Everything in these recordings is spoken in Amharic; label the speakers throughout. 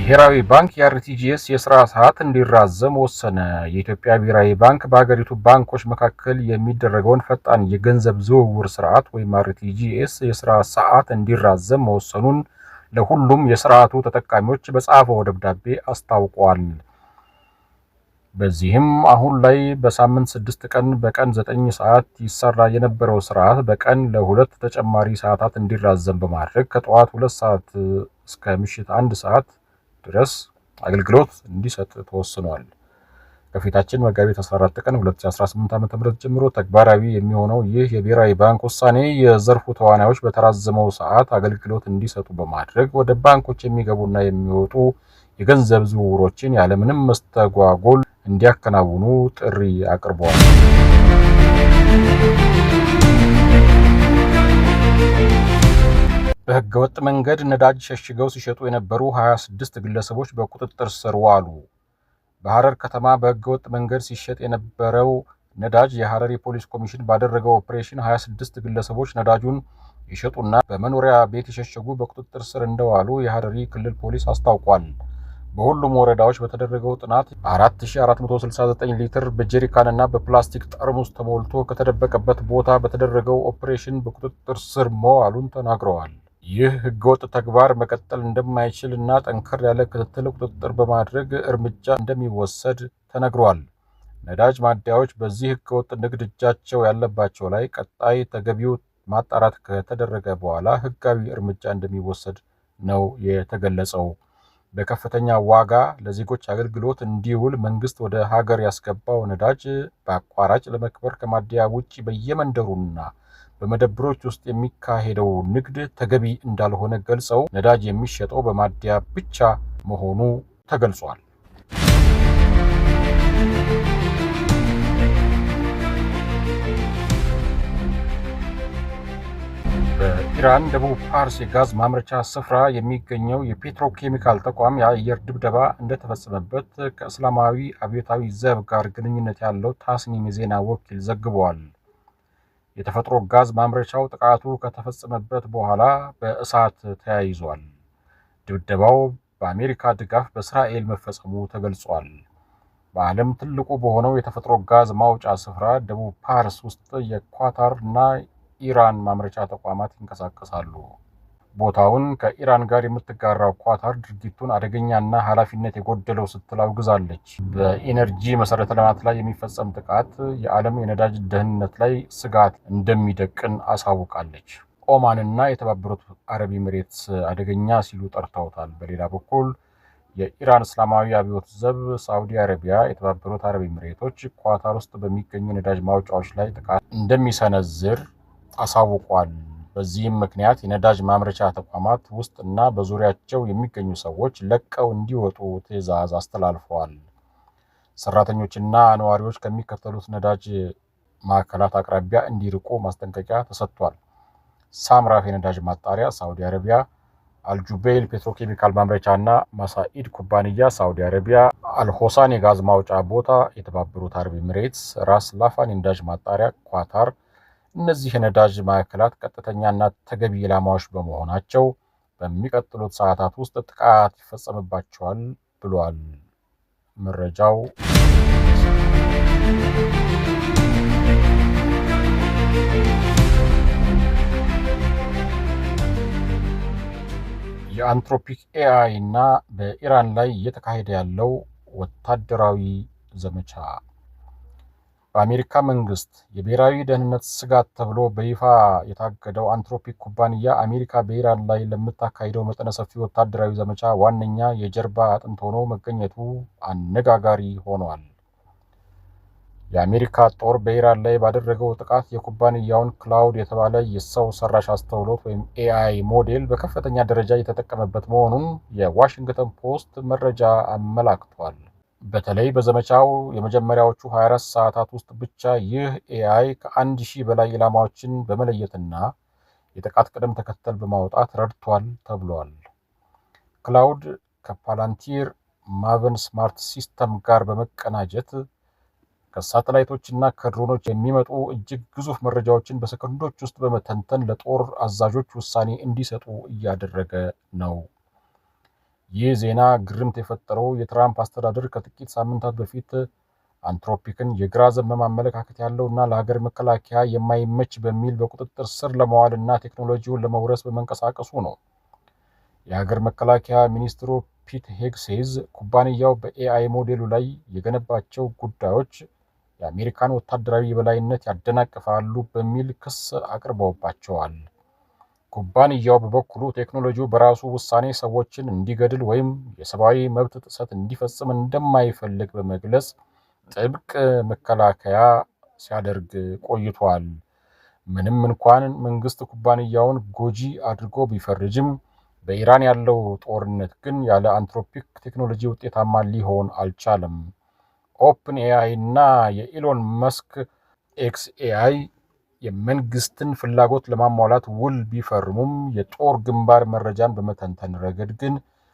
Speaker 1: ብሔራዊ ባንክ የአርቲጂኤስ የስራ ሰዓት እንዲራዘም ወሰነ። የኢትዮጵያ ብሔራዊ ባንክ በሀገሪቱ ባንኮች መካከል የሚደረገውን ፈጣን የገንዘብ ዝውውር ስርዓት ወይም አርቲጂኤስ የስራ ሰዓት እንዲራዘም መወሰኑን ለሁሉም የስርዓቱ ተጠቃሚዎች በጻፈው ደብዳቤ አስታውቋል። በዚህም አሁን ላይ በሳምንት 6 ቀን በቀን 9 ሰዓት ይሰራ የነበረው ስርዓት በቀን ለ2 ተጨማሪ ሰዓታት እንዲራዘም በማድረግ ከጠዋት 2 ሰዓት እስከ ምሽት 1 ሰዓት ድረስ አገልግሎት እንዲሰጥ ተወስኗል። ከፊታችን መጋቢት 14 ቀን 2018 ዓ.ም ጀምሮ ተግባራዊ የሚሆነው ይህ የብሔራዊ ባንክ ውሳኔ የዘርፉ ተዋናዮች በተራዘመው ሰዓት አገልግሎት እንዲሰጡ በማድረግ ወደ ባንኮች የሚገቡና የሚወጡ የገንዘብ ዝውውሮችን ያለምንም መስተጓጎል እንዲያከናውኑ ጥሪ አቅርበዋል። በህገወጥ መንገድ ነዳጅ ሸሽገው ሲሸጡ የነበሩ 26 ግለሰቦች በቁጥጥር ስር ዋሉ። በሐረር ከተማ በህገወጥ መንገድ ሲሸጥ የነበረው ነዳጅ የሐረሪ ፖሊስ ኮሚሽን ባደረገው ኦፕሬሽን 26 ግለሰቦች ነዳጁን የሸጡና በመኖሪያ ቤት የሸሸጉ በቁጥጥር ስር እንደዋሉ የሐረሪ ክልል ፖሊስ አስታውቋል። በሁሉም ወረዳዎች በተደረገው ጥናት 4469 ሊትር በጀሪካን እና በፕላስቲክ ጠርሙስ ተሞልቶ ከተደበቀበት ቦታ በተደረገው ኦፕሬሽን በቁጥጥር ስር መዋሉን ተናግረዋል። ይህ ህገወጥ ተግባር መቀጠል እንደማይችል እና ጠንከር ያለ ክትትል ቁጥጥር በማድረግ እርምጃ እንደሚወሰድ ተነግሯል። ነዳጅ ማደያዎች በዚህ ህገወጥ ንግድ እጃቸው ያለባቸው ላይ ቀጣይ ተገቢው ማጣራት ከተደረገ በኋላ ህጋዊ እርምጃ እንደሚወሰድ ነው የተገለጸው። በከፍተኛ ዋጋ ለዜጎች አገልግሎት እንዲውል መንግስት ወደ ሀገር ያስገባው ነዳጅ በአቋራጭ ለመክበር ከማደያ ውጪ በየመንደሩና በመደብሮች ውስጥ የሚካሄደው ንግድ ተገቢ እንዳልሆነ ገልጸው ነዳጅ የሚሸጠው በማደያ ብቻ መሆኑ ተገልጿል። በኢራን ደቡብ ፋርስ የጋዝ ማምረቻ ስፍራ የሚገኘው የፔትሮኬሚካል ተቋም የአየር ድብደባ እንደተፈጸመበት ከእስላማዊ አብዮታዊ ዘብ ጋር ግንኙነት ያለው ታስኒም የዜና ወኪል ዘግቧል። የተፈጥሮ ጋዝ ማምረቻው ጥቃቱ ከተፈጸመበት በኋላ በእሳት ተያይዟል። ድብደባው በአሜሪካ ድጋፍ በእስራኤል መፈጸሙ ተገልጿል። በዓለም ትልቁ በሆነው የተፈጥሮ ጋዝ ማውጫ ስፍራ ደቡብ ፋርስ ውስጥ የኳታር እና ኢራን ማምረቻ ተቋማት ይንቀሳቀሳሉ። ቦታውን ከኢራን ጋር የምትጋራው ኳታር ድርጊቱን አደገኛና ኃላፊነት የጎደለው ስትል አውግዛለች። በኢነርጂ መሰረተ ልማት ላይ የሚፈጸም ጥቃት የዓለም የነዳጅ ደህንነት ላይ ስጋት እንደሚደቅን አሳውቃለች። ኦማንና የተባበሩት አረብ ኤሚሬትስ አደገኛ ሲሉ ጠርተውታል። በሌላ በኩል የኢራን እስላማዊ አብዮት ዘብ ሳዑዲ አረቢያ፣ የተባበሩት አረብ ኤሚሬቶች ኳታር ውስጥ በሚገኙ ነዳጅ ማውጫዎች ላይ ጥቃት እንደሚሰነዝር አሳውቋል። በዚህም ምክንያት የነዳጅ ማምረቻ ተቋማት ውስጥ እና በዙሪያቸው የሚገኙ ሰዎች ለቀው እንዲወጡ ትዕዛዝ አስተላልፈዋል። ሰራተኞችና ነዋሪዎች ከሚከተሉት ነዳጅ ማዕከላት አቅራቢያ እንዲርቁ ማስጠንቀቂያ ተሰጥቷል። ሳምራፍ የነዳጅ ማጣሪያ ሳዑዲ አረቢያ፣ አልጁቤይል ፔትሮኬሚካል ማምረቻና ማሳኢድ ኩባንያ ሳዑዲ አረቢያ፣ አልሆሳን የጋዝ ማውጫ ቦታ የተባበሩት አረብ ኤሚሬትስ፣ ራስ ላፋን የነዳጅ ማጣሪያ ኳታር። እነዚህ የነዳጅ ማዕከላት ቀጥተኛና ተገቢ ኢላማዎች በመሆናቸው በሚቀጥሉት ሰዓታት ውስጥ ጥቃት ይፈጸምባቸዋል ብሏል መረጃው። የአንትሮፒክ ኤአይ እና በኢራን ላይ እየተካሄደ ያለው ወታደራዊ ዘመቻ። በአሜሪካ መንግስት የብሔራዊ ደህንነት ስጋት ተብሎ በይፋ የታገደው አንትሮፒክ ኩባንያ አሜሪካ በኢራን ላይ ለምታካሂደው መጠነ ሰፊ ወታደራዊ ዘመቻ ዋነኛ የጀርባ አጥንት ሆኖ መገኘቱ አነጋጋሪ ሆኗል። የአሜሪካ ጦር በኢራን ላይ ባደረገው ጥቃት የኩባንያውን ክላውድ የተባለ የሰው ሰራሽ አስተውሎት ወይም ኤአይ ሞዴል በከፍተኛ ደረጃ የተጠቀመበት መሆኑን የዋሽንግተን ፖስት መረጃ አመላክቷል። በተለይ በዘመቻው የመጀመሪያዎቹ 24 ሰዓታት ውስጥ ብቻ ይህ ኤአይ ከ1000 በላይ ኢላማዎችን በመለየትና የጥቃት ቅደም ተከተል በማውጣት ረድቷል ተብሏል። ክላውድ ከፓላንቲር ማቨን ስማርት ሲስተም ጋር በመቀናጀት ከሳተላይቶችና ከድሮኖች የሚመጡ እጅግ ግዙፍ መረጃዎችን በሰከንዶች ውስጥ በመተንተን ለጦር አዛዦች ውሳኔ እንዲሰጡ እያደረገ ነው። ይህ ዜና ግርምት የፈጠረው የትራምፕ አስተዳደር ከጥቂት ሳምንታት በፊት አንትሮፒክን የግራ ዘመም አመለካከት ያለውና ለሀገር መከላከያ የማይመች በሚል በቁጥጥር ስር ለማዋልና ቴክኖሎጂውን ለመውረስ በመንቀሳቀሱ ነው። የሀገር መከላከያ ሚኒስትሩ ፒት ሄግሴዝ ኩባንያው በኤአይ ሞዴሉ ላይ የገነባቸው ጉዳዮች የአሜሪካን ወታደራዊ የበላይነት ያደናቅፋሉ በሚል ክስ አቅርበውባቸዋል። ኩባንያው በበኩሉ ቴክኖሎጂው በራሱ ውሳኔ ሰዎችን እንዲገድል ወይም የሰብአዊ መብት ጥሰት እንዲፈጽም እንደማይፈልግ በመግለጽ ጥብቅ መከላከያ ሲያደርግ ቆይቷል። ምንም እንኳን መንግስት ኩባንያውን ጎጂ አድርጎ ቢፈርጅም በኢራን ያለው ጦርነት ግን ያለ አንትሮፒክ ቴክኖሎጂ ውጤታማ ሊሆን አልቻለም። ኦፕን ኤአይ እና የኢሎን መስክ ኤክስ ኤአይ የመንግስትን ፍላጎት ለማሟላት ውል ቢፈርሙም የጦር ግንባር መረጃን በመተንተን ረገድ ግን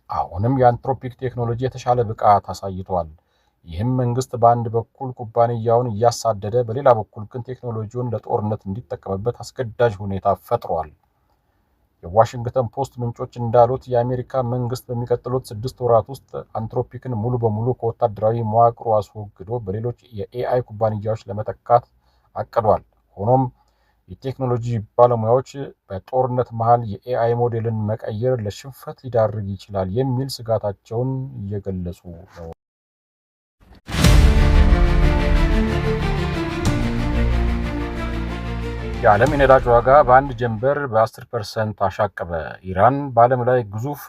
Speaker 1: አሁንም የአንትሮፒክ ቴክኖሎጂ የተሻለ ብቃት አሳይቷል። ይህም መንግስት በአንድ በኩል ኩባንያውን እያሳደደ፣ በሌላ በኩል ግን ቴክኖሎጂውን ለጦርነት እንዲጠቀምበት አስገዳጅ ሁኔታ ፈጥሯል። የዋሽንግተን ፖስት ምንጮች እንዳሉት የአሜሪካ መንግስት በሚቀጥሉት 6 ወራት ውስጥ አንትሮፒክን ሙሉ በሙሉ ከወታደራዊ መዋቅሩ አስወግዶ በሌሎች የኤአይ ኩባንያዎች ለመተካት አቅዷል። ሆኖም የቴክኖሎጂ ባለሙያዎች በጦርነት መሃል የኤአይ ሞዴልን መቀየር ለሽንፈት ሊዳርግ ይችላል የሚል ስጋታቸውን እየገለጹ ነው። የዓለም የነዳጅ ዋጋ በአንድ ጀንበር በ10% አሻቀበ። ኢራን በዓለም ላይ ግዙፍ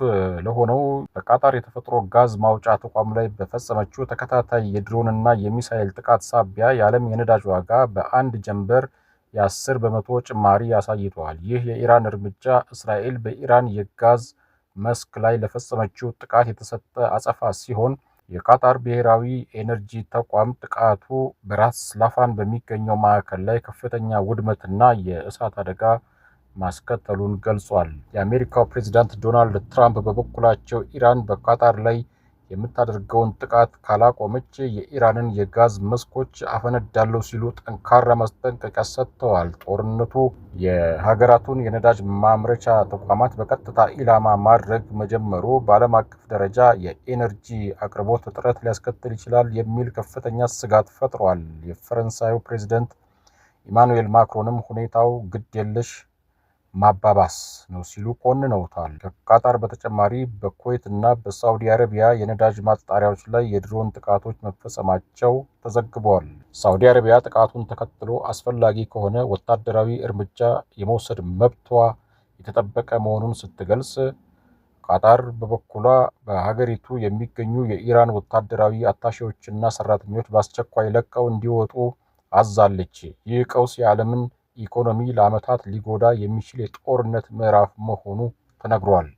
Speaker 1: ለሆነው በቃጣር የተፈጥሮ ጋዝ ማውጫ ተቋም ላይ በፈጸመችው ተከታታይ የድሮንና የሚሳኤል ጥቃት ሳቢያ የዓለም የነዳጅ ዋጋ በአንድ ጀንበር የ10 በመቶ ጭማሪ አሳይቷል። ይህ የኢራን እርምጃ እስራኤል በኢራን የጋዝ መስክ ላይ ለፈጸመችው ጥቃት የተሰጠ አጸፋ ሲሆን የቃጣር ብሔራዊ ኤነርጂ ተቋም ጥቃቱ በራስ ላፋን በሚገኘው ማዕከል ላይ ከፍተኛ ውድመትና የእሳት አደጋ ማስከተሉን ገልጿል። የአሜሪካው ፕሬዝዳንት ዶናልድ ትራምፕ በበኩላቸው ኢራን በቃጣር ላይ የምታደርገውን ጥቃት ካላቆመች የኢራንን የጋዝ መስኮች አፈነዳለሁ ሲሉ ጠንካራ ማስጠንቀቂያ ሰጥተዋል። ጦርነቱ የሀገራቱን የነዳጅ ማምረቻ ተቋማት በቀጥታ ኢላማ ማድረግ መጀመሩ በዓለም አቀፍ ደረጃ የኤነርጂ አቅርቦት እጥረት ሊያስከትል ይችላል የሚል ከፍተኛ ስጋት ፈጥሯል። የፈረንሳዩ ፕሬዝዳንት ኢማኑኤል ማክሮንም ሁኔታው ግድ የለሽ ማባባስ ነው ሲሉ ኮንነውታል። ከቃጣር በተጨማሪ በኩዌት እና በሳውዲ አረቢያ የነዳጅ ማጣሪያዎች ላይ የድሮን ጥቃቶች መፈጸማቸው ተዘግቧል። ሳውዲ አረቢያ ጥቃቱን ተከትሎ አስፈላጊ ከሆነ ወታደራዊ እርምጃ የመውሰድ መብቷ የተጠበቀ መሆኑን ስትገልጽ፣ ቃጣር በበኩሏ በሀገሪቱ የሚገኙ የኢራን ወታደራዊ አታሼዎችና ሰራተኞች በአስቸኳይ ለቀው እንዲወጡ አዛለች። ይህ ቀውስ የዓለምን ኢኮኖሚ ለዓመታት ሊጎዳ የሚችል የጦርነት ምዕራፍ መሆኑ ተነግሯል።